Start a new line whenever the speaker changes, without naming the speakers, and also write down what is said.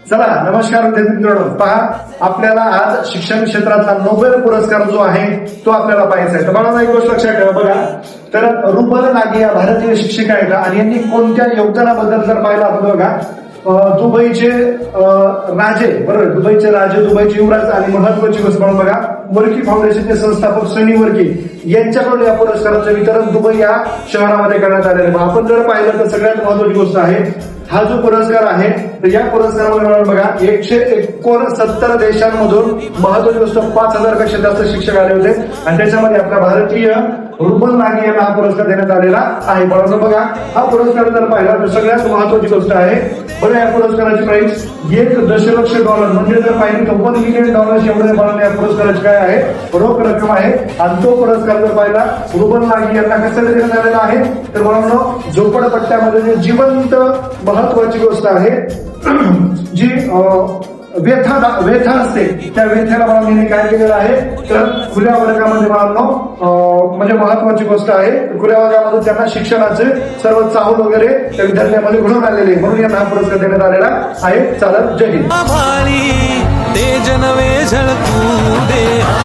चला नमस्कार विद्यार्थी मित्रांनो, पहा आपल्याला आज शिक्षण क्षेत्रातला नोबेल पुरस्कार जो आहे तो आपल्याला पाहायचा आहे. तर मला एक गोष्ट लक्षात ठेवा बघा, तर रुपल नागी या भारतीय शिक्षिका आहेत आणि यांनी कोणत्या योगदानाबद्दल जर पाहिलं आपण बघा, दुबईचे राजे, बरोबर, दुबईचे राजे, दुबईचे युवराज आणि महत्वाची गोष्ट म्हणून बघा, वर्की फाउंडेशनचे संस्थापक सनी वर्की यांच्याकडून या पुरस्काराचं वितरण दुबई या शहरामध्ये करण्यात आलेलं आहे. आपण जर पाहिलं तर सगळ्यात महत्वाची गोष्ट आहे, हा जो पुरस्कार आहे तर या पुरस्कारामध्ये बघा 169 देशांमधून महत्वाची गोष्ट 5000 पेक्षा जास्त शिक्षक आले होते आणि त्याच्यामध्ये आपला भारतीय रुपल नागी यांना हा पुरस्कार देण्यात आलेला आहे. म्हणून बघा, हा पुरस्कार जर पाहिला तर सगळ्यात महत्वाची गोष्ट आहे बघा, या पुरस्काराची प्राइस $1 दशलक्ष, म्हणजे जर पाहिजे तर $1 मिलियन एवढे मला या पुरस्काराची काय आहे, रोख रक्कम आहे. आणि तो पुरस्कार जर पाहिला रुपल नागी यांना कशाला देण्यात आलेला आहे तर म्हणून झोपडपट्ट्यामध्ये जे जिवंत महत्वाची गोष्ट आहे जी व्यथा असते त्या व्यथेला मला काय केलेलं आहे तर खुल्या वर्गामध्ये म्हणजे महत्वाची गोष्ट आहे, खुल्या वर्गामध्ये त्यांना शिक्षणाचे सर्व चाहूल वगैरे त्या विद्यार्थ्यांमध्ये घडून आलेले, म्हणून यांना हा पुरस्कार देण्यात आलेला आहे. चालत जय हिंद.